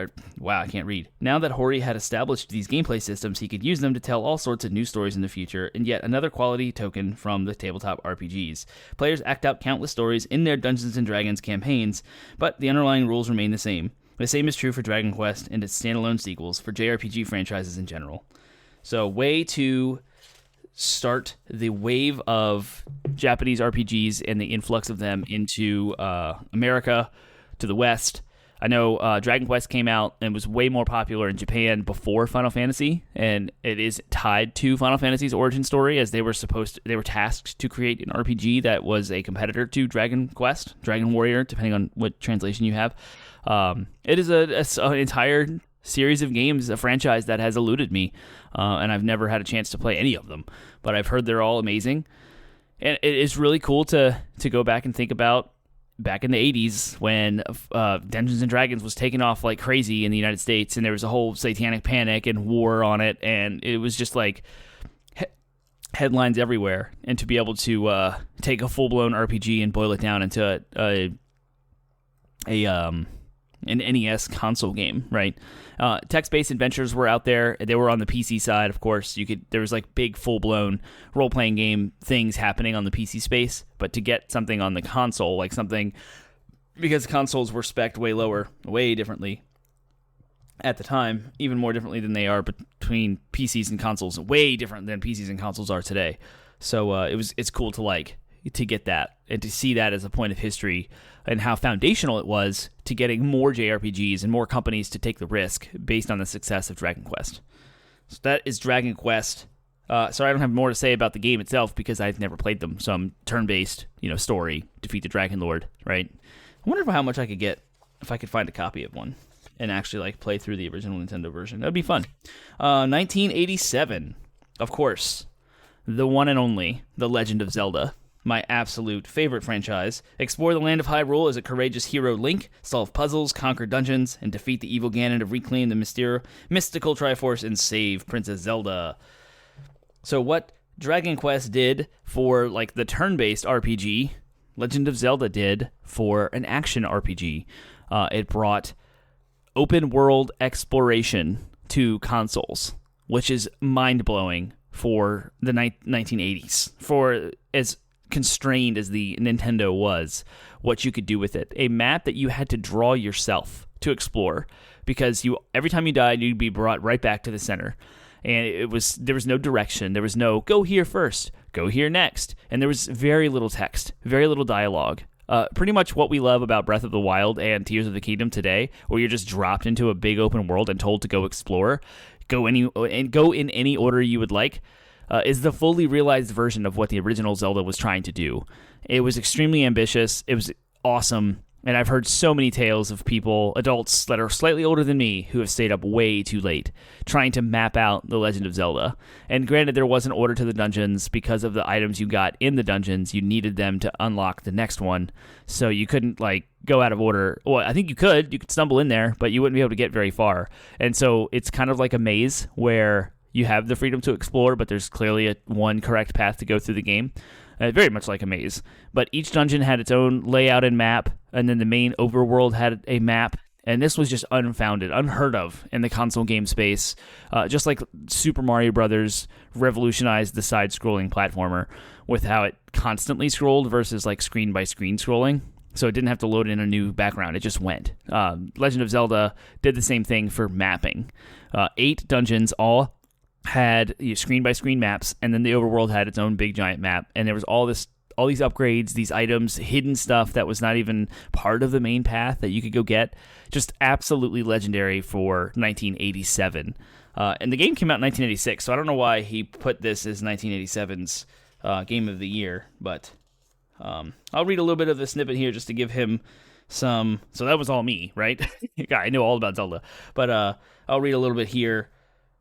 gameplay systems, he could use them to tell all sorts of new stories in the future, and yet another quality token from the tabletop RPGs. Players act out countless stories in their Dungeons & Dragons campaigns, but the underlying rules remain the same. The same is true for Dragon Quest and its standalone sequels, for JRPG franchises in general. So, way to start the wave of Japanese RPGs and the influx of them into America, to the West. I know Dragon Quest came out and was way more popular in Japan before Final Fantasy, and it is tied to Final Fantasy's origin story, as they were tasked to create an RPG that was a competitor to Dragon Quest, Dragon Warrior, depending on what translation you have. It is an entire series of games, a franchise that has eluded me, and I've never had a chance to play any of them, but I've heard they're all amazing, and it is really cool to go back and think about back in the 80s when Dungeons & Dragons was taking off like crazy in the United States, and there was a whole satanic panic and war on it, and it was just like headlines everywhere. And to be able to take a full-blown RPG and boil it down into a an NES console game, right? Text-based adventures were out there. They were on the PC side, of course. There was like big, full-blown role-playing game things happening on the PC space, but to get something on the console, like something, because consoles were spec'd way lower, way differently at the time, even more differently than they are between PCs and consoles, way different than PCs and consoles are today. So it's cool to get that and to see that as a point of history and how foundational it was to getting more JRPGs and more companies to take the risk based on the success of Dragon Quest. So that is Dragon Quest. Sorry, I don't have more to say about the game itself because I've never played them. Some turn-based, story, defeat the Dragon Lord, right? I wonder how much I could get if I could find a copy of one and actually play through the original Nintendo version. That'd be fun. 1987, of course, the one and only The Legend of Zelda. My absolute favorite franchise. Explore the land of Hyrule as a courageous hero Link, solve puzzles, conquer dungeons, and defeat the evil Ganon to reclaim the mystical Triforce and save Princess Zelda. So what Dragon Quest did for the turn-based RPG, Legend of Zelda did for an action RPG. It brought open world exploration to consoles, which is mind-blowing for the 1980s. For as constrained as the Nintendo was, what you could do with it. A map that you had to draw yourself to explore, because every time you died, you'd be brought right back to the center. And there was no direction. There was no go here first, go here next. And there was very little text, very little dialogue. Pretty much what we love about Breath of the Wild and Tears of the Kingdom today, where you're just dropped into a big open world and told to go explore, go in any order you would like, is the fully realized version of what the original Zelda was trying to do. It was extremely ambitious. It was awesome. And I've heard so many tales of people, adults that are slightly older than me, who have stayed up way too late trying to map out The Legend of Zelda. And granted, there was an order to the dungeons because of the items you got in the dungeons. You needed them to unlock the next one. So you couldn't, go out of order. Well, I think you could stumble in there, but you wouldn't be able to get very far. And so it's kind of like a maze where you have the freedom to explore, but there's clearly one correct path to go through the game. Very much like a maze. But each dungeon had its own layout and map, and then the main overworld had a map. And this was just unheard of in the console game space. Just like Super Mario Brothers revolutionized the side-scrolling platformer with how it constantly scrolled versus screen-by-screen scrolling. So it didn't have to load in a new background. It just went. Legend of Zelda did the same thing for mapping. 8 dungeons, all had screen-by-screen maps, and then the overworld had its own big giant map, and there was all these upgrades, these items, hidden stuff that was not even part of the main path that you could go get. Just absolutely legendary for 1987. And the game came out in 1986, so I don't know why he put this as 1987's Game of the Year, but I'll read a little bit of the snippet here just to give him some... So that was all me, right? I know all about Zelda. But I'll read a little bit here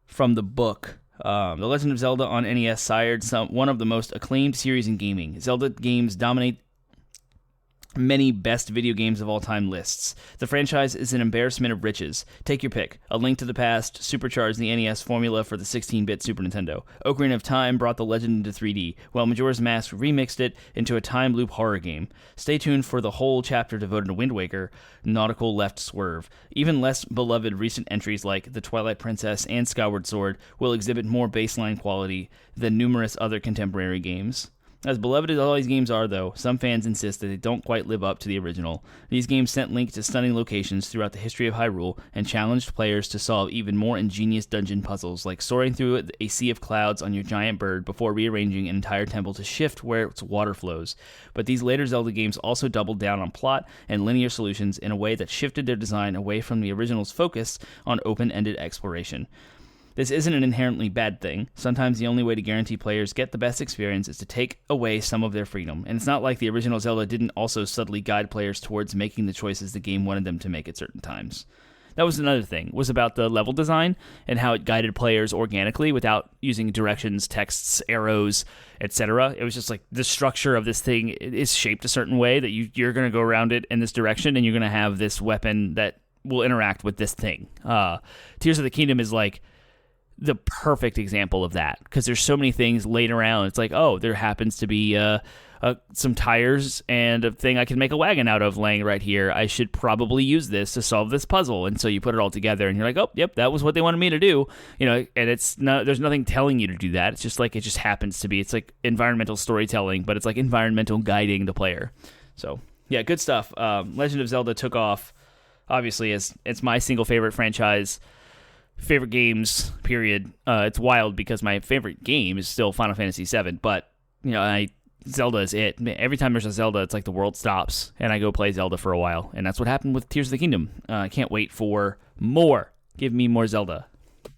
from the book. The Legend of Zelda on NES sired one of the most acclaimed series in gaming. Zelda games dominate many best video games of all time lists. The franchise is an embarrassment of riches. Take your pick. A Link to the Past supercharged the NES formula for the 16-bit Super Nintendo. Ocarina of Time brought the legend into 3D, while Majora's Mask remixed it into a time loop horror game. Stay tuned for the whole chapter devoted to Wind Waker, Nautical Left Swerve. Even less beloved recent entries like The Twilight Princess and Skyward Sword will exhibit more baseline quality than numerous other contemporary games. As beloved as all these games are, though, some fans insist that they don't quite live up to the original. These games sent Link to stunning locations throughout the history of Hyrule and challenged players to solve even more ingenious dungeon puzzles, like soaring through a sea of clouds on your giant bird before rearranging an entire temple to shift where its water flows. But these later Zelda games also doubled down on plot and linear solutions in a way that shifted their design away from the original's focus on open-ended exploration. This isn't an inherently bad thing. Sometimes the only way to guarantee players get the best experience is to take away some of their freedom. And it's not like the original Zelda didn't also subtly guide players towards making the choices the game wanted them to make at certain times. That was another thing, was about the level design and how it guided players organically without using directions, texts, arrows, etc. It was just the structure of this thing is shaped a certain way that you're going to go around it in this direction, and you're going to have this weapon that will interact with this thing. Tears of the Kingdom is the perfect example of that, because there's so many things laid around. It's there happens to be a some tires and a thing I can make a wagon out of laying right here. I should probably use this to solve this puzzle. And so you put it all together and you're like, oh, yep, that was what they wanted me to do. And there's nothing telling you to do that. It's just like, it just happens to be. It's like environmental storytelling, but it's like environmental guiding the player. So yeah, good stuff. Legend of Zelda took off, obviously, as it's my single favorite franchise, favorite games, period. It's wild because my favorite game is still Final Fantasy VII, but Zelda is it. Every time there's a Zelda, it's like the world stops, and I go play Zelda for a while, and that's what happened with Tears of the Kingdom. I can't wait for more. Give me more Zelda.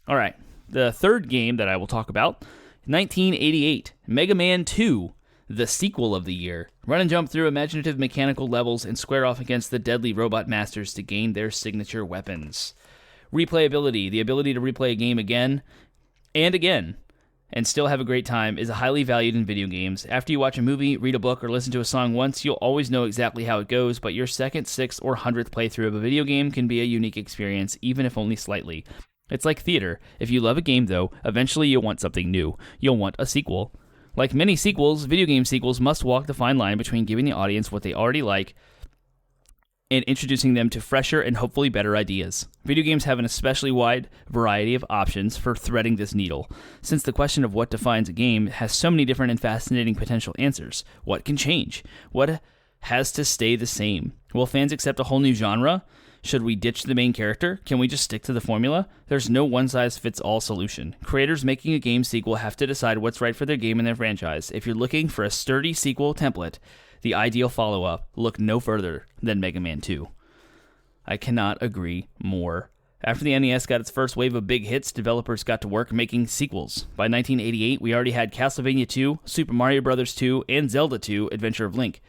All right, the third game that I will talk about, 1988, Mega Man 2, the sequel of the year. Run and jump through imaginative mechanical levels and square off against the deadly robot masters to gain their signature weapons. Replayability, the ability to replay a game again and again and still have a great time, is highly valued in video games. After you watch a movie, read a book, or listen to a song once, you'll always know exactly how it goes, but your second, sixth, or 100th playthrough of a video game can be a unique experience, even if only slightly. It's like theater. If you love a game, though, eventually you'll want something new. You'll want a sequel. Like many sequels, video game sequels must walk the fine line between giving the audience what they already like and introducing them to fresher and hopefully better ideas. Video games have an especially wide variety of options for threading this needle, since the question of what defines a game has so many different and fascinating potential answers. What can change? What has to stay the same? Will fans accept a whole new genre? Should we ditch the main character? Can we just stick to the formula? There's no one-size-fits-all solution. Creators making a game sequel have to decide what's right for their game and their franchise. If you're looking for a sturdy sequel template, the ideal follow-up, look no further than Mega Man 2. I cannot agree more. After the NES got its first wave of big hits, developers got to work making sequels. By 1988, we already had Castlevania 2, Super Mario Bros. 2, and Zelda 2, Adventure of Link.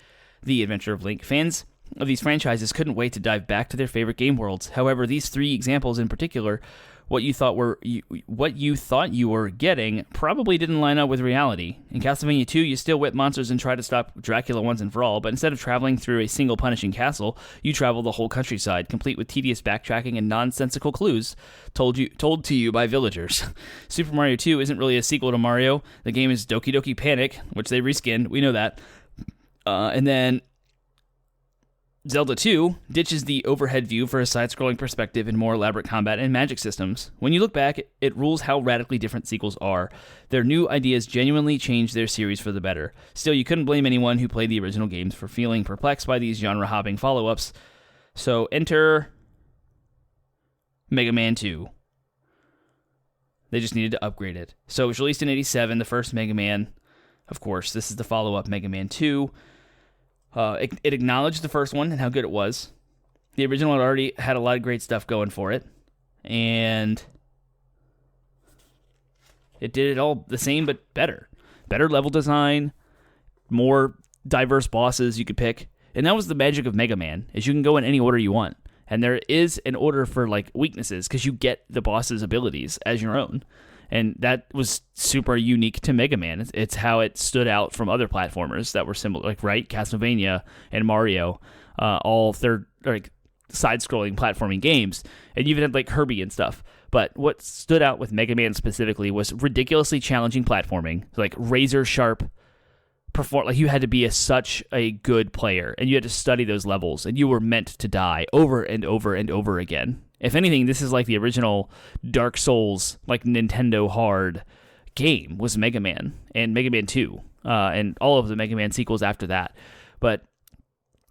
The Adventure of Link. Fans of these franchises couldn't wait to dive back to their favorite game worlds. However, these three examples in particular, what you thought you were getting probably didn't line up with reality. In Castlevania 2, you still whip monsters and try to stop Dracula once and for all, but instead of traveling through a single punishing castle, you travel the whole countryside, complete with tedious backtracking and nonsensical clues told to you by villagers. Super Mario 2 isn't really a sequel to Mario. The game is Doki Doki Panic, which they reskinned. We know that. And then Zelda 2 ditches the overhead view for a side-scrolling perspective and more elaborate combat and magic systems. When you look back, it rules how radically different sequels are. Their new ideas genuinely changed their series for the better. Still, you couldn't blame anyone who played the original games for feeling perplexed by these genre-hopping follow-ups. So enter Mega Man 2. They just needed to upgrade it. So it was released in 87, the first Mega Man. Of course, this is the follow-up, Mega Man 2. It acknowledged the first one and how good it was. The original had already had a lot of great stuff going for it. And it did it all the same but better. Better level design, more diverse bosses you could pick. And that was the magic of Mega Man, is you can go in any order you want. And there is an order for like weaknesses, because you get the boss's abilities as your own. And that was super unique to Mega Man. It's how it stood out from other platformers that were similar, like Castlevania and Mario, all side-scrolling platforming games. And you even had like Kirby and stuff. But what stood out with Mega Man specifically was ridiculously challenging platforming, like razor sharp. Like you had to be such a good player, and you had to study those levels, and you were meant to die over and over and over again. If anything, this is like the original Dark Souls, like Nintendo hard game was Mega Man and Mega Man 2, and all of the Mega Man sequels after that. But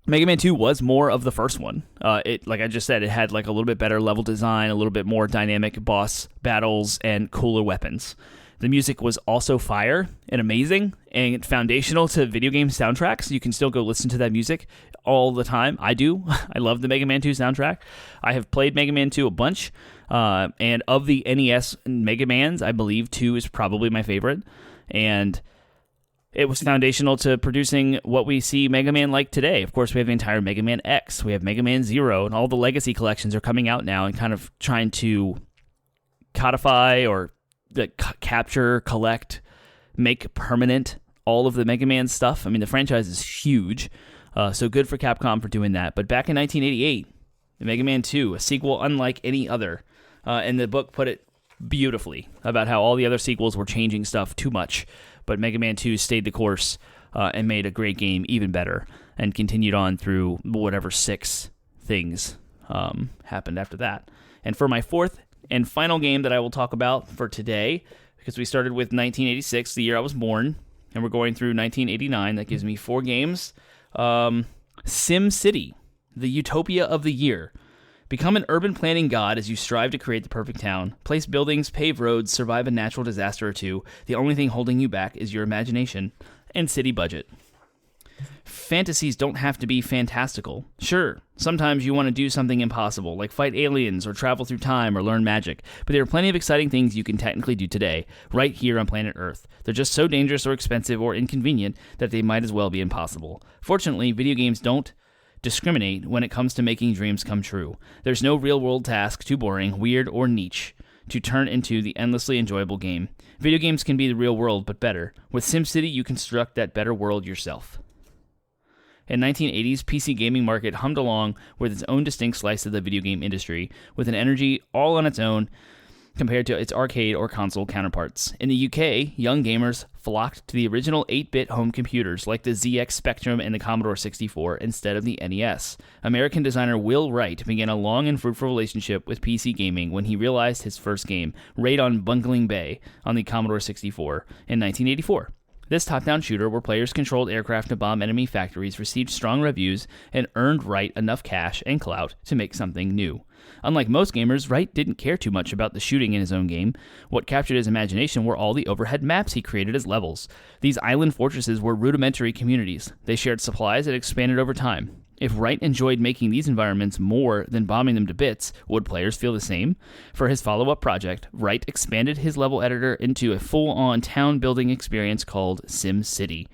Mega Man 2 was more of the first one. It, like I just said, it had like a little bit better level design, a little bit more dynamic boss battles, and cooler weapons. The music was also fire and amazing and foundational to video game soundtracks. You can still go listen to that music all the time. I do. I love the Mega Man 2 soundtrack. I have played Mega Man 2 a bunch. And of the NES Mega Mans, I believe 2 is probably my favorite. And it was foundational to producing what we see Mega Man like today. Of course, we have the entire Mega Man X. We have Mega Man 0. And all the legacy collections are coming out now and kind of trying to codify or capture, collect, make permanent all of the Mega Man stuff. I mean, the franchise is huge, so good for Capcom for doing that. But back in 1988, the Mega Man 2, a sequel unlike any other, and the book put it beautifully about how all the other sequels were changing stuff too much, but Mega Man 2 stayed the course and made a great game even better, and continued on through whatever 6 things happened after that. And for my fourth and final game that I will talk about for today, because we started with 1986, the year I was born, and we're going through 1989, that gives me 4 games. Sim City, the utopia of the year. Become an urban planning god as you strive to create the perfect town. Place buildings, pave roads, survive a natural disaster or two. The only thing holding you back is your imagination and city budget. Fantasies don't have to be fantastical. Sure, sometimes you want to do something impossible, like fight aliens or travel through time or learn magic, but there are plenty of exciting things you can technically do today, right here on planet Earth. They're just so dangerous or expensive or inconvenient that they might as well be impossible. Fortunately, video games don't discriminate when it comes to making dreams come true. There's no real-world task too boring, weird, or niche to turn into the endlessly enjoyable game. Video games can be the real world, but better. With SimCity, you construct that better world yourself. In 1980s, PC gaming market hummed along with its own distinct slice of the video game industry, with an energy all on its own compared to its arcade or console counterparts. In the UK, young gamers flocked to the original 8-bit home computers like the ZX Spectrum and the Commodore 64 instead of the NES. American designer Will Wright began a long and fruitful relationship with PC gaming when he realized his first game, Raid on Bungling Bay, on the Commodore 64 in 1984. This top-down shooter, where players controlled aircraft to bomb enemy factories, received strong reviews and earned Wright enough cash and clout to make something new. Unlike most gamers, Wright didn't care too much about the shooting in his own game. What captured his imagination were all the overhead maps he created as levels. These island fortresses were rudimentary communities. They shared supplies and expanded over time. If Wright enjoyed making these environments more than bombing them to bits, would players feel the same? For his follow-up project, Wright expanded his level editor into a full-on town-building experience called SimCity.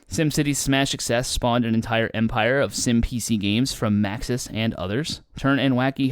SimCity's smash success spawned an entire empire of sim PC games from Maxis and others. Turn any wacky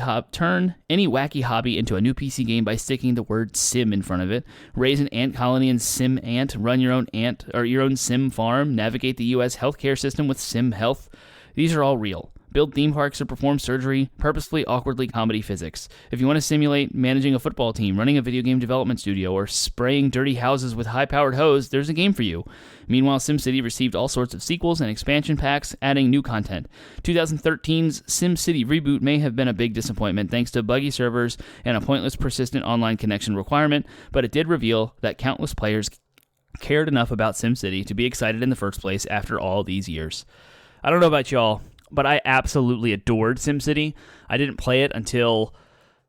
hobby into a new PC game by sticking the word sim in front of it. Raise an ant colony in Sim Ant, run your own sim farm, navigate the US healthcare system with Sim Health. These are all real. Build theme parks or perform surgery, purposefully awkwardly comedy physics. If you want to simulate managing a football team, running a video game development studio, or spraying dirty houses with high-powered hose, there's a game for you. Meanwhile, SimCity received all sorts of sequels and expansion packs, adding new content. 2013's SimCity reboot may have been a big disappointment thanks to buggy servers and a pointless persistent online connection requirement, but it did reveal that countless players cared enough about SimCity to be excited in the first place after all these years. I don't know about y'all, but I absolutely adored SimCity. I didn't play it until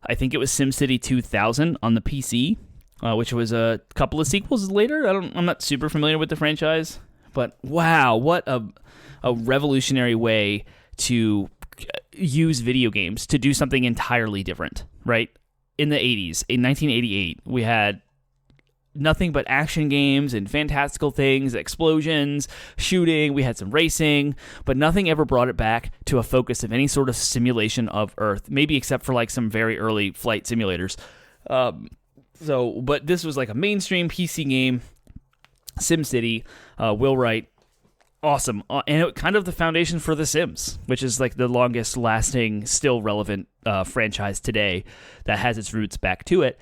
I think it was SimCity 2000 on the PC, which was a couple of sequels later. I'm not super familiar with the franchise, but wow, what a revolutionary way to use video games to do something entirely different, right? In the 80s, in 1988, we had nothing but action games and fantastical things, explosions, shooting, we had some racing, but nothing ever brought it back to a focus of any sort of simulation of Earth, maybe except for like some very early flight simulators. But this was like a mainstream PC game, SimCity, Will Wright, awesome. And it kind of the foundation for The Sims, which is like the longest lasting, still relevant franchise today that has its roots back to it.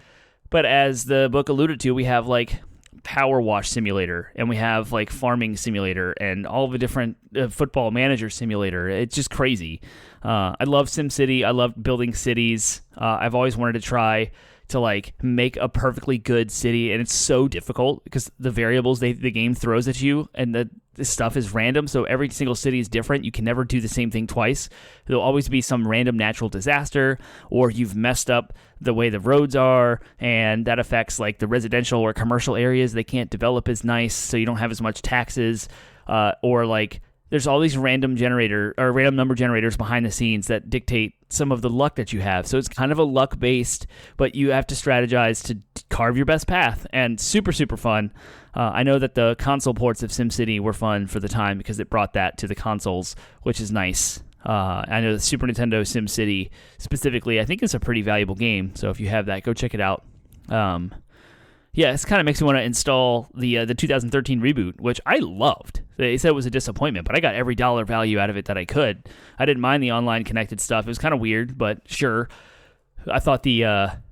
But as the book alluded to, we have like Power Wash Simulator, and we have like Farming Simulator, and all the different Football Manager Simulator. It's just crazy. I love SimCity. I love building cities. I've always wanted to try to like make a perfectly good city, and it's so difficult because the variables the game throws at you, and the stuff is random, so every single city is different. You can never do the same thing twice. There'll always be some random natural disaster, or you've messed up the way the roads are, and that affects like the residential or commercial areas. They can't develop as nice, so you don't have as much taxes, or like there's all these random number generators behind the scenes that dictate some of the luck that you have. So it's kind of a luck-based, but you have to strategize to carve your best path, and super, super fun. I know that the console ports of SimCity were fun for the time because it brought that to the consoles, which is nice. I know the Super Nintendo SimCity specifically, I think it's a pretty valuable game. So if you have that, go check it out. Yeah, this kind of makes me want to install the 2013 reboot, which I loved. They said it was a disappointment, but I got every dollar value out of it that I could. I didn't mind the online connected stuff. It was kind of weird, but sure. I thought the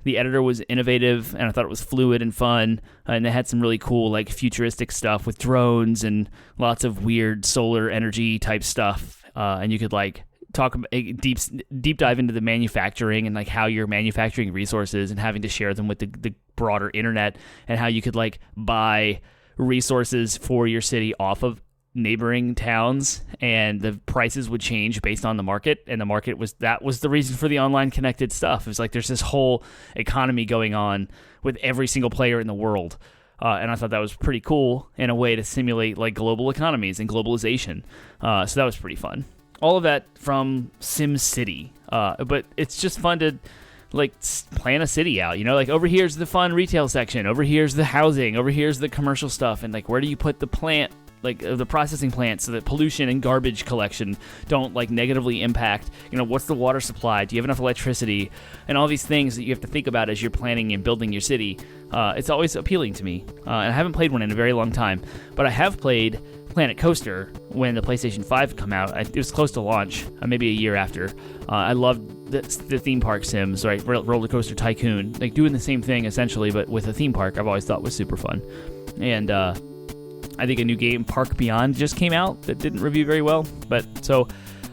editor was innovative, and I thought it was fluid and fun, and they had some really cool like futuristic stuff with drones and lots of weird solar energy type stuff, and you could like talk deep dive into the manufacturing and like how you're manufacturing resources and having to share them with the broader internet, and how you could like buy resources for your city off of neighboring towns, and the prices would change based on the market, and the market was the reason for the online connected stuff. It was like there's this whole economy going on with every single player in the world, and I thought that was pretty cool in a way to simulate like global economies and globalization. So that was pretty fun. All of that from SimCity, but it's just fun to like plan a city out, you know, like over here's the fun retail section, over here's the housing, over here's the commercial stuff, and like where do you put the plant, like the processing plant, so that pollution and garbage collection don't like negatively impact, you know, what's the water supply, do you have enough electricity, and all these things that you have to think about as you're planning and building your city. It's always appealing to me, and I haven't played one in a very long time, but I have played Planet Coaster when the PlayStation 5 come out. It was close to launch, maybe a year after. I loved the theme park sims, right? Roller Coaster Tycoon, like doing the same thing essentially, but with a theme park. I've always thought was super fun. And I think a new game, Park Beyond, just came out that didn't review very well. But so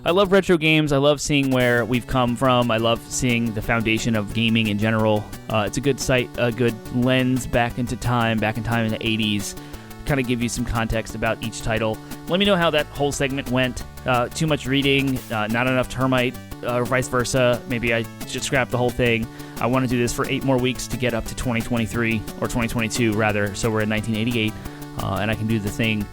I love retro games. I love seeing where we've come from. I love seeing the foundation of gaming in general. It's a good site, a good lens back in time in the 80s. Kind of give you some context about each title. Let me know how that whole segment went. Too much reading, not enough Termite, or vice versa. Maybe I should scrap the whole thing. I want to do this for 8 more weeks to get up to 2023, or 2022 rather, so we're in 1988, and I can do the thing.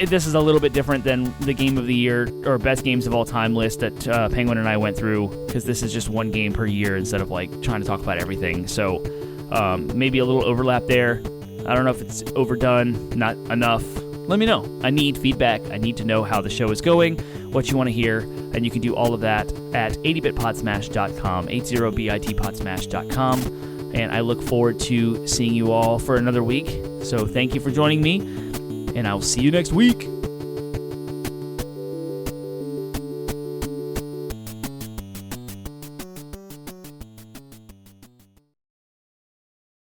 This is a little bit different than the Game of the Year, or Best Games of All Time list that Penguin and I went through, because this is just one game per year instead of like trying to talk about everything. So maybe a little overlap there. I don't know if it's overdone, not enough. Let me know. I need feedback. I need to know how the show is going, what you want to hear, and you can do all of that at 80bitpodsmash.com, 80bitpodsmash.com, and I look forward to seeing you all for another week. So thank you for joining me, and I'll see you next week.